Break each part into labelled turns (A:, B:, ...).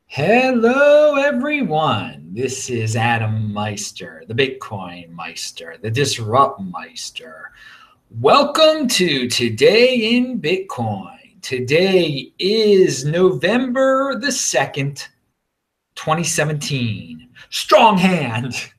A: Hello, everyone. This is Adam Meister, the Bitcoin Meister, the Disrupt Meister. Welcome to Today in Bitcoin. Today is November the 2nd, 2017. Strong hand.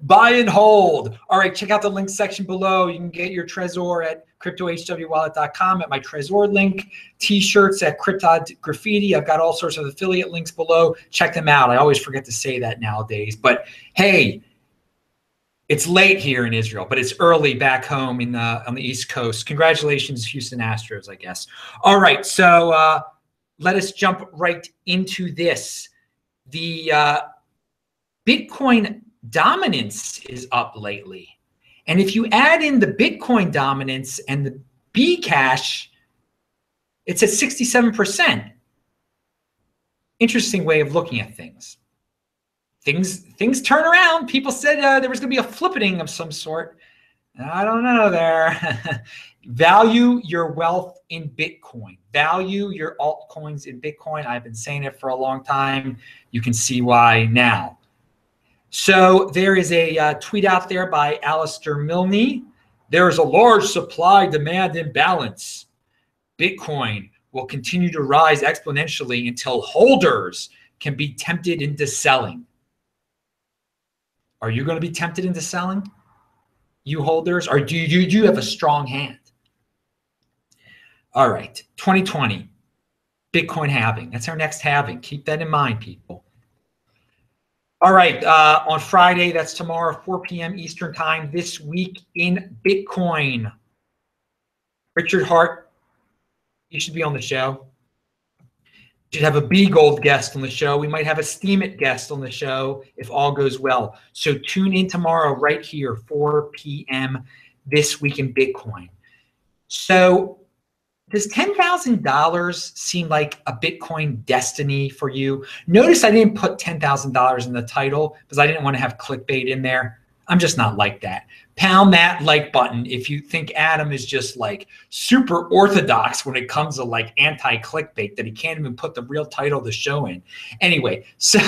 A: Buy and hold. All right, check out the link section below. You can get your Trezor at cryptohwwallet.com at my Trezor link. T-shirts at Cryptod Graffiti. I've got all sorts of affiliate links below. Check them out. I always forget to say that nowadays. But hey, it's late here in Israel, but it's early back home on the East Coast. Congratulations, Houston Astros, I guess. All right, so let us jump right into this. The Bitcoin dominance is up lately. And if you add in the Bitcoin dominance and the Bcash, it's at 67%. Interesting way of looking at things. Things turn around. People said there was going to be a flippening of some sort. I don't know there. Value your wealth in Bitcoin. Value your altcoins in Bitcoin. I've been saying it for a long time. You can see why now. So there is a tweet out there by Alistair Milne. There is a large supply-demand imbalance. Bitcoin will continue to rise exponentially until holders can be tempted into selling. Are you going to be tempted into selling, you holders? Or do you have a strong hand? All right, 2020, Bitcoin halving. That's our next halving. Keep that in mind, people. All right, on Friday, that's tomorrow, 4 p.m. Eastern time, this week in Bitcoin. Richard Hart, you should be on the show. We should have a B-Gold guest on the show. We might have a Steam It guest on the show if all goes well. So tune in tomorrow right here, 4 p.m. this week in Bitcoin. So does $10,000 seem like a Bitcoin destiny for you? Notice I didn't put $10,000 in the title because I didn't want to have clickbait in there. I'm just not like that. Pound that like button if you think Adam is just like super orthodox when it comes to like anti-clickbait, that he can't even put the real title of the show in. Anyway, so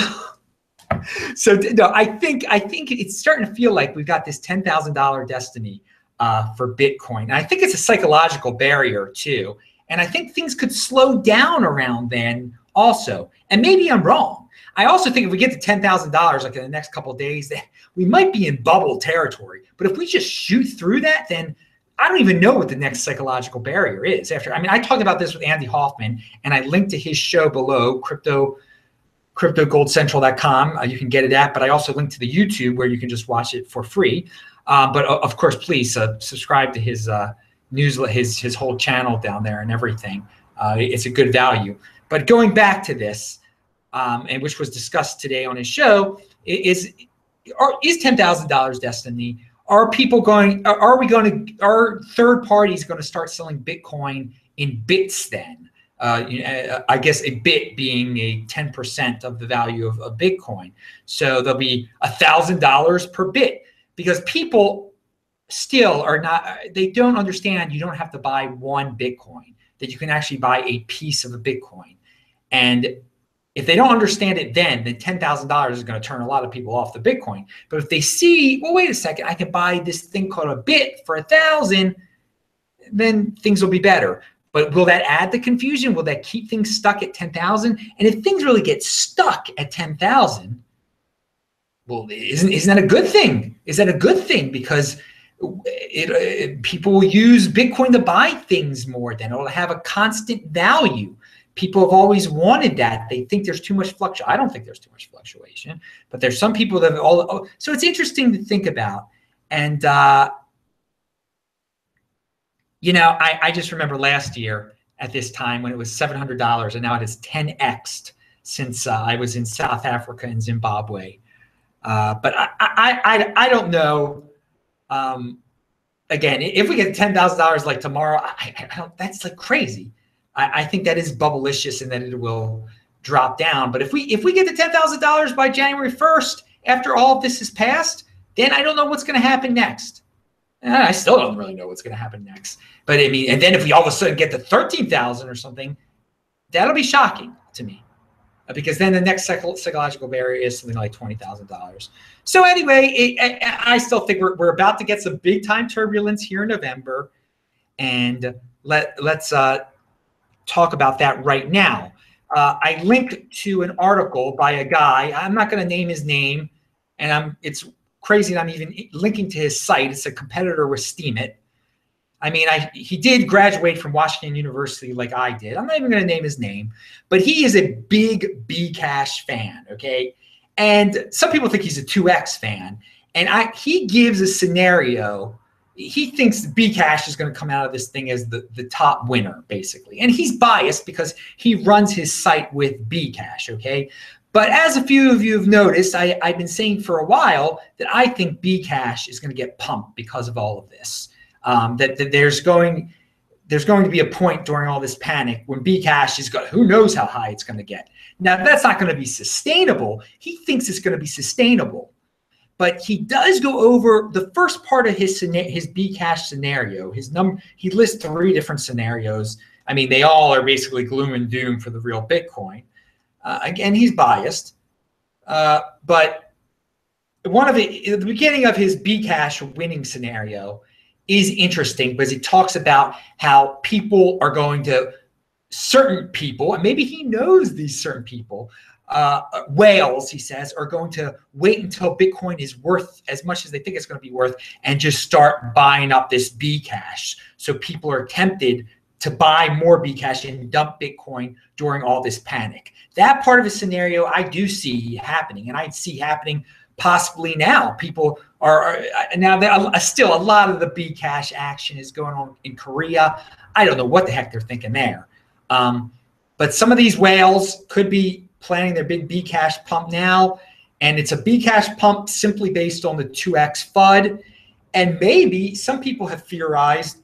A: no, I think it's starting to feel like we've got this $10,000 destiny for Bitcoin. And I think it's a psychological barrier too. And I think things could slow down around then also. And maybe I'm wrong. I also think if we get to $10,000 like in the next couple of days, we might be in bubble territory. But if we just shoot through that, then I don't even know what the next psychological barrier is after. I mean, I talked about this with Andy Hoffman, and I linked to his show below, cryptogoldcentral.com. You can get it at, but I also linked to the YouTube where you can just watch it for free. But of course, please subscribe to his newsletter, his whole channel down there and everything. It's a good value. But going back to this, and which was discussed today on his show, is $10,000 destiny? Are third parties going to start selling Bitcoin in bits then? I guess a bit being a 10% of the value of Bitcoin. So there'll be $1,000 per bit, because people still are not, they don't understand you don't have to buy one Bitcoin, that you can actually buy a piece of a Bitcoin. And if they don't understand it then $10,000 is going to turn a lot of people off the Bitcoin. But if they see, well, wait a second, I can buy this thing called a bit for $1,000, then things will be better. But will that add the confusion? Will that keep things stuck at 10,000? And if things really get stuck at 10,000, well, isn't that a good thing? Is that a good thing? Because people will use Bitcoin to buy things more. Then it'll have a constant value. People have always wanted that. They think there's too much fluctuation. I don't think there's too much fluctuation, but there's some people that so it's interesting to think about. And I just remember last year at this time when it was $700, and now it is 10x'd since I was in South Africa and Zimbabwe. But I don't know. Again, if we get $10,000 like tomorrow, I don't. That's like crazy. I think that is bubblicious and that it will drop down. But if we get to $10,000 by January 1st, after all of this is passed, then I don't know what's going to happen next. I still don't really know what's going to happen next. But I mean, and then if we all of a sudden get to 13,000 or something, that'll be shocking to me. because then the next psychological barrier is something like $20,000. So anyway, I still think we're about to get some big time turbulence here in November, and let's talk about that right now. I linked to an article by a guy. I'm not going to name his name, and it's crazy that I'm even linking to his site. It's a competitor with Steemit. I mean, he did graduate from Washington University like I did. I'm not even going to name his name, but he is a big Bcash fan, okay? And some people think he's a 2X fan. And he gives a scenario. He thinks Bcash is going to come out of this thing as the top winner, basically. And he's biased because he runs his site with Bcash, okay? But as a few of you have noticed, I've been saying for a while that I think Bcash is going to get pumped because of all of this. That there's going to be a point during all this panic when Bcash is going, who knows how high it's going to get. Now, that's not going to be sustainable. He thinks it's going to be sustainable. But he does go over the first part of his Bcash scenario. He lists 3 different scenarios. I mean, they all are basically gloom and doom for the real Bitcoin. Again, he's biased. But at the beginning of his Bcash winning scenario is interesting because he talks about how people are going to, certain people, and maybe he knows these certain people, whales, he says, are going to wait until Bitcoin is worth as much as they think it's going to be worth and just start buying up this Bcash. So people are tempted to buy more Bcash and dump Bitcoin during all this panic. That part of the scenario I do see happening, and I see happening possibly now. People are now still a lot of the Bcash action is going on in Korea. I don't know what the heck they're thinking there. But some of these whales could be planning their big Bcash pump now. And it's a Bcash pump simply based on the 2x FUD. And maybe some people have theorized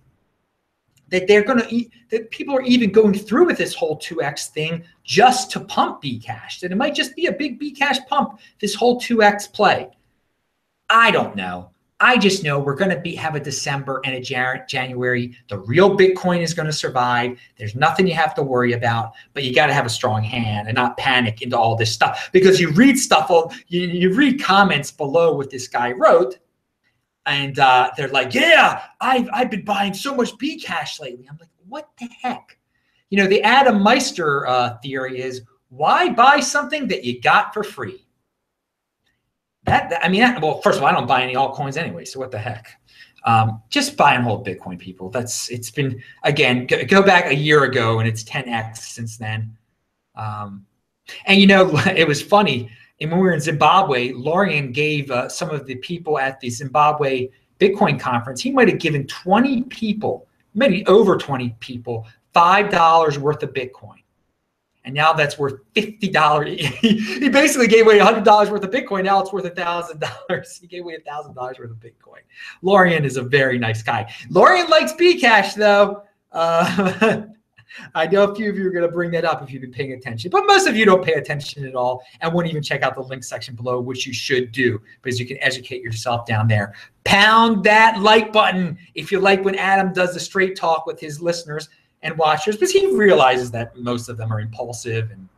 A: that that people are even going through with this whole 2x thing just to pump Bcash, that it might just be a big Bcash pump, this whole 2x play. I don't know. I just know we're going to have a December and a January. The real Bitcoin is going to survive. There's nothing you have to worry about, but you got to have a strong hand and not panic into all this stuff, because you read stuff, you read comments below what this guy wrote, and they're like, yeah, I've been buying so much Bcash lately. I'm like, what the heck? You know, the Adam Meister theory is, why buy something that you got for free? Well, first of all, I don't buy any altcoins anyway, so what the heck? Just buy and hold Bitcoin, people. It's been, again, go back a year ago and it's 10x since then. And you know, it was funny. And when we were in Zimbabwe, Lorian gave some of the people at the Zimbabwe Bitcoin conference, he might have given 20 people, maybe over 20 people, $5 worth of Bitcoin. And now that's worth $50. He basically gave away $100 worth of Bitcoin. Now it's worth $1,000. He gave away $1,000 worth of Bitcoin. Lorian is a very nice guy. Lorian likes Bcash, though. I know a few of you are going to bring that up if you've been paying attention, but most of you don't pay attention at all and won't even check out the link section below, which you should do, because you can educate yourself down there. Pound that like button if you like when Adam does the straight talk with his listeners and watchers, because he realizes that most of them are impulsive, and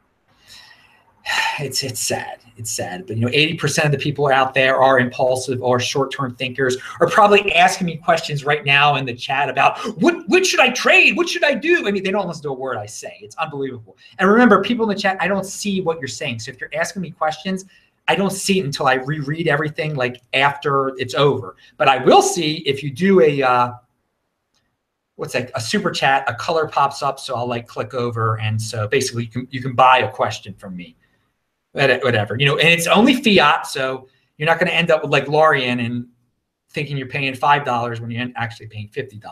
A: it's sad. It's sad. But you know, 80% of the people out there are impulsive or short-term thinkers, are probably asking me questions right now in the chat about what should I trade? What should I do? I mean, they don't listen to a word I say. It's unbelievable. And remember, people in the chat, I don't see what you're saying. So if you're asking me questions, I don't see it until I reread everything, like after it's over. But I will see if you do a a super chat, a color pops up, so I'll like click over, and so basically you can buy a question from me, whatever, you know, and it's only fiat, so you're not going to end up with like Lorian and thinking you're paying $5 when you're actually paying $50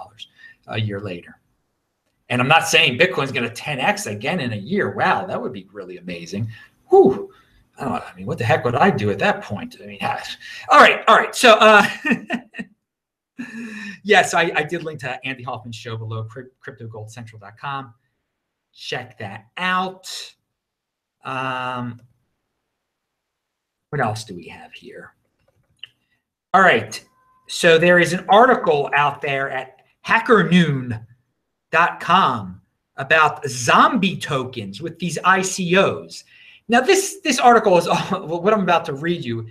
A: a year later. And I'm not saying Bitcoin's going to 10x again in a year. Wow, that would be really amazing. Whew. I mean, what the heck would I do at that point? I mean, all right. So, yes, I did link to Andy Hoffman's show below, cryptogoldcentral.com. Check that out. What else do we have here? All right. So there is an article out there at hackernoon.com about zombie tokens with these ICOs. Now, this article is what I'm about to read you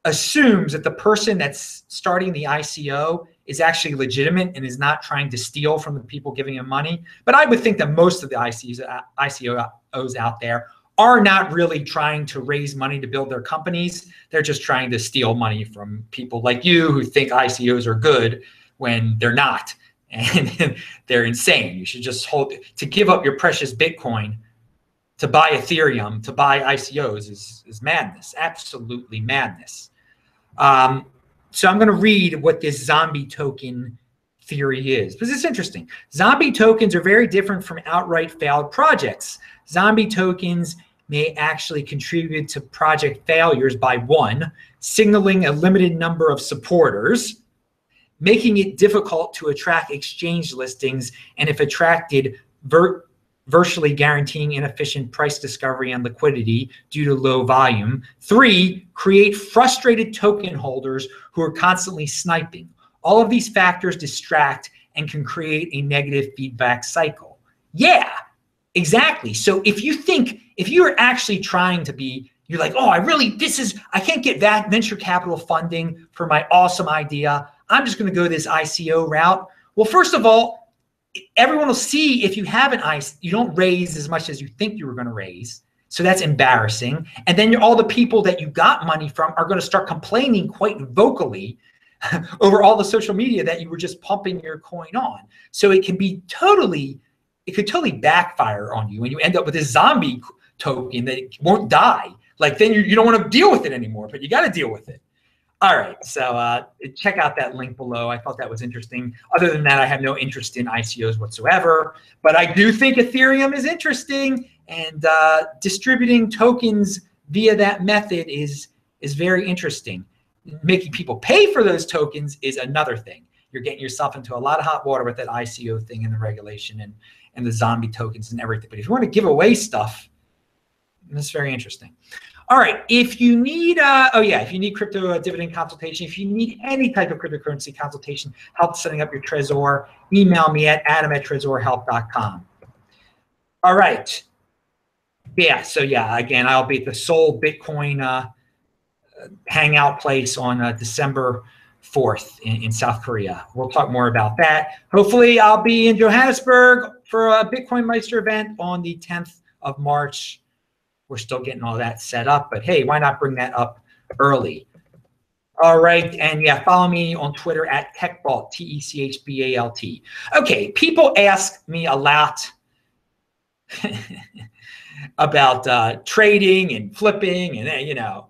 A: assumes that the person that's starting the ICO is actually legitimate and is not trying to steal from the people giving him money. But I would think that most of the ICOs out there are not really trying to raise money to build their companies. They're just trying to steal money from people like you who think ICOs are good when they're not. And they're insane. You should just to give up your precious Bitcoin to buy Ethereum, to buy ICOs is madness, absolutely madness. So I'm going to read what this zombie token theory is, because it's interesting. Zombie tokens are very different from outright failed projects. Zombie tokens may actually contribute to project failures by one, signaling a limited number of supporters, making it difficult to attract exchange listings, and if attracted, virtually guaranteeing inefficient price discovery and liquidity due to low volume. 3, create frustrated token holders who are constantly sniping. All of these factors distract and can create a negative feedback cycle. Yeah, exactly. So if you're actually trying to be, you're like, oh, I can't get that venture capital funding for my awesome idea. I'm just going to go this ICO route. Well, first of all, everyone will see if you have an ICO, you don't raise as much as you think you were going to raise. So that's embarrassing. And then all the people that you got money from are going to start complaining quite vocally over all the social media that you were just pumping your coin on. So it could totally backfire on you, and you end up with this zombie token that won't die. Like then you don't want to deal with it anymore, but you got to deal with it. All right, so check out that link below. I thought that was interesting. Other than that, I have no interest in ICOs whatsoever, but I do think Ethereum is interesting, and distributing tokens via that method is very interesting. Making people pay for those tokens is another thing. You're getting yourself into a lot of hot water with that ICO thing and the regulation and the zombie tokens and everything. But if you want to give away stuff, that's very interesting. All right, if you need, if you need crypto dividend consultation, if you need any type of cryptocurrency consultation, help setting up your Trezor, email me at adam@trezorhelp.com. All right. Yeah, so again, I'll be at the Seoul Bitcoin hangout place on December 4th in South Korea. We'll talk more about that. Hopefully, I'll be in Johannesburg for a Bitcoin Meister event on the 10th of March. We're still getting all that set up, but hey, why not bring that up early? All right, and follow me on Twitter at TechBalt, TechBalt. Okay, people ask me a lot about trading and flipping, and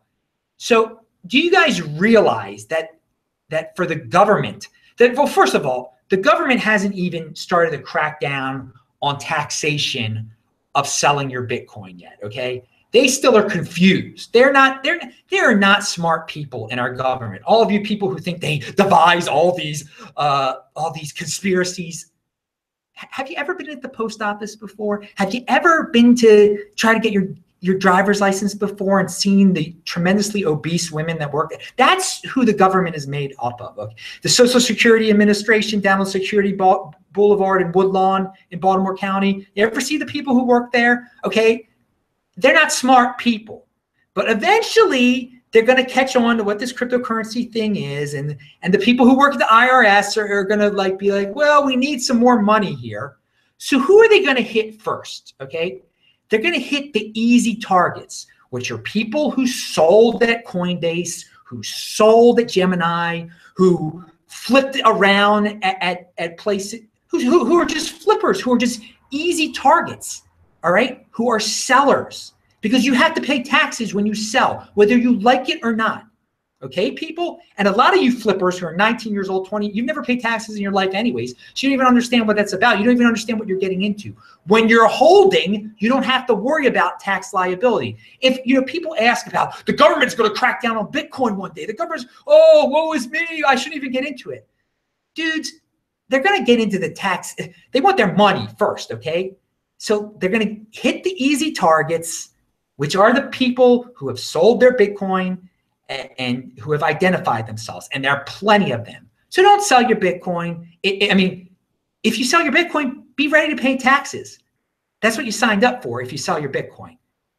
A: So, do you guys realize that for the government, well, first of all, the government hasn't even started a crackdown on taxation of selling your Bitcoin yet? Okay. They still are confused. They are not smart people in our government. All of you people who think they devise all these conspiracies. Have you ever been at the post office before? Have you ever been to try to get your driver's license before and seen the tremendously obese women that work there? That's who the government is made up of. Okay? The Social Security Administration down on Security Boulevard in Woodlawn in Baltimore County. You ever see the people who work there? Okay. They're not smart people, but eventually they're going to catch on to what this cryptocurrency thing is. And the people who work at the IRS are going to be like, well, we need some more money here. So who are they going to hit first? Okay. They're going to hit the easy targets, which are people who sold at Coinbase, who sold at Gemini, who flipped around at places, who are just flippers, who are just easy targets. All right, who are sellers, because you have to pay taxes when you sell, whether you like it or not. Okay, people? And a lot of you flippers who are 19 years old, 20, you've never paid taxes in your life anyways. So you don't even understand what that's about. You don't even understand what you're getting into. When you're holding, you don't have to worry about tax liability. If people ask about the government's going to crack down on Bitcoin one day, the government's, oh, woe is me, I shouldn't even get into it. Dudes, they're going to get into the tax. They want their money first, okay? So they're going to hit the easy targets, which are the people who have sold their Bitcoin and who have identified themselves. And there are plenty of them. So don't sell your Bitcoin. If you sell your Bitcoin, be ready to pay taxes. That's what you signed up for if you sell your Bitcoin.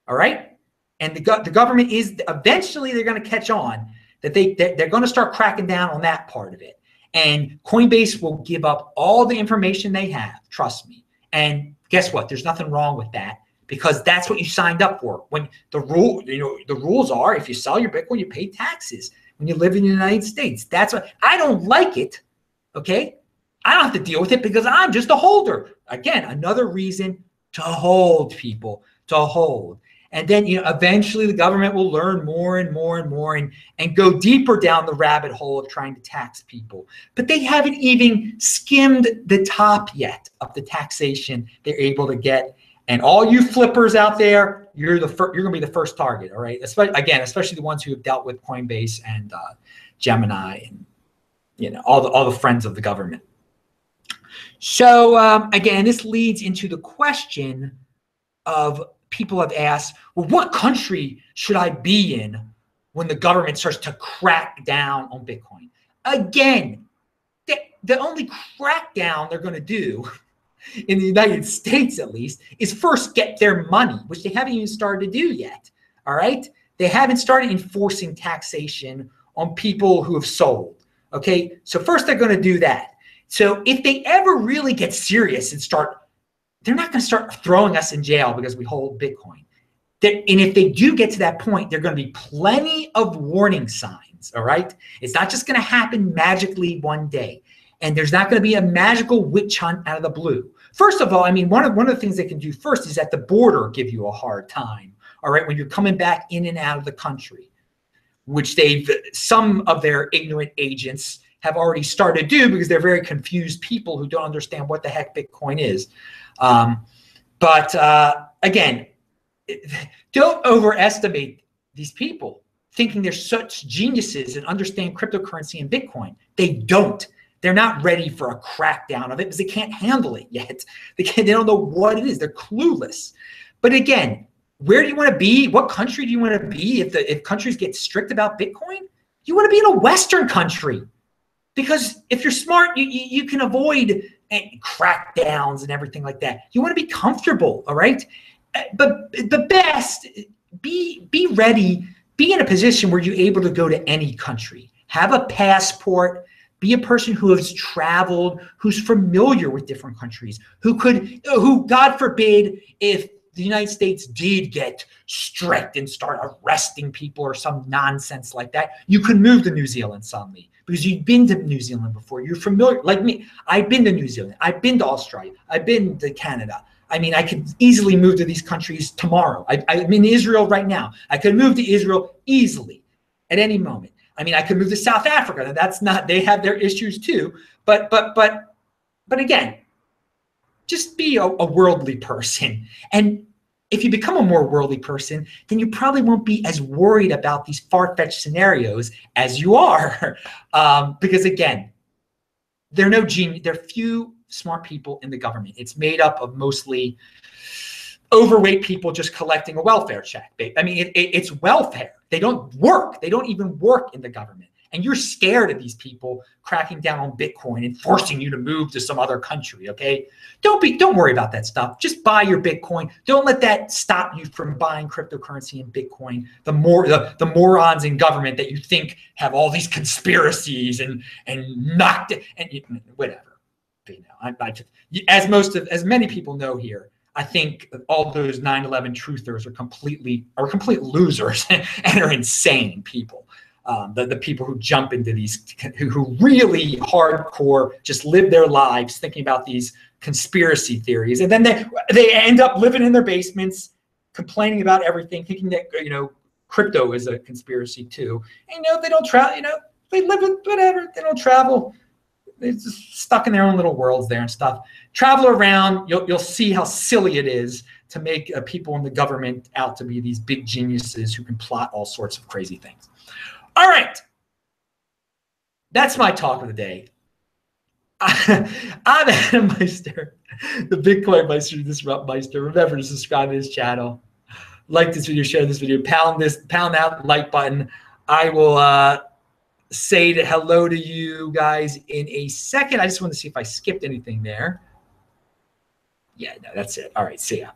A: All right? And the government is eventually they're going to catch on that they're going to start cracking down on that part of it. And Coinbase will give up all the information they have. Trust me. And guess what? There's nothing wrong with that because that's what you signed up for. When the rules are, if you sell your Bitcoin, you pay taxes. When you live in the United States, that's what I don't like it. Okay. I don't have to deal with it because I'm just a holder. Again, another reason to hold, people, to hold. And then, eventually the government will learn more and more and more and go deeper down the rabbit hole of trying to tax people. But they haven't even skimmed the top yet of the taxation they're able to get. And all you flippers out there, you're going to be the first target, all right? Especially the ones who have dealt with Coinbase and Gemini and, all the friends of the government. So, again, this leads into the question of people have asked, well, what country should I be in when the government starts to crack down on Bitcoin? Again, the only crackdown they're going to do in the United States, at least, is first get their money, which they haven't even started to do yet. All right. They haven't started enforcing taxation on people who have sold. Okay. So first they're going to do that. So if they ever really get serious and they're not going to start throwing us in jail because we hold Bitcoin. And if they do get to that point, there are going to be plenty of warning signs, all right? It's not just going to happen magically one day. And there's not going to be a magical witch hunt out of the blue. First of all, I mean, one of the things they can do first is at the border give you a hard time, all right, when you're coming back in and out of the country, which some of their ignorant agents have already started to do because they're very confused people who don't understand what the heck Bitcoin is. Again, don't overestimate these people thinking they're such geniuses and understand cryptocurrency and Bitcoin. They don't. They're not ready for a crackdown of it because they can't handle it yet. They don't know what it is. They're clueless. But again, where do you want to be? What country do you want to be if countries get strict about Bitcoin? You want to be in a Western country. Because if you're smart, you can avoid crackdowns and everything like that. You want to be comfortable, all right? But the best, be ready, be in a position where you're able to go to any country. Have a passport, be a person who has traveled, who's familiar with different countries, who, God forbid, if the United States did get strict and start arresting people or some nonsense like that, you could move to New Zealand suddenly. Because you've been to New Zealand before. You're familiar, like me. I've been to New Zealand. I've been to Australia. I've been to Canada. I mean, I could easily move to these countries tomorrow. I'm in Israel right now. I could move to Israel easily at any moment. I mean, I could move to South Africa. That's not, they have their issues too. But again, just be a worldly person. And if you become a more worldly person, then you probably won't be as worried about these far-fetched scenarios as you are. Because again, there are few smart people in the government. It's made up of mostly overweight people just collecting a welfare check. I mean, it's welfare. They don't work. They don't even work in the government. And you're scared of these people cracking down on Bitcoin and forcing you to move to some other country, okay? Don't worry about that stuff. Just buy your Bitcoin. Don't let that stop you from buying cryptocurrency and Bitcoin. The morons in government that you think have all these conspiracies and knocked it and whatever. You know, as many people know here, I think all those 9/11 truthers are complete losers and are insane people. The people who jump into these, who really hardcore just live their lives thinking about these conspiracy theories, and then they end up living in their basements, complaining about everything, thinking that crypto is a conspiracy too. And they don't travel. They live with whatever. They don't travel. They're just stuck in their own little worlds there and stuff. Travel around, you'll see how silly it is to make people in the government out to be these big geniuses who can plot all sorts of crazy things. All right. That's my talk of the day. I'm Adam Meister, the Bitcoin Meister, Disrupt Meister. Remember to subscribe to this channel. Like this video, share this video, pound that like button. I will say hello to you guys in a second. I just want to see if I skipped anything there. Yeah, no, that's it. All right, see ya.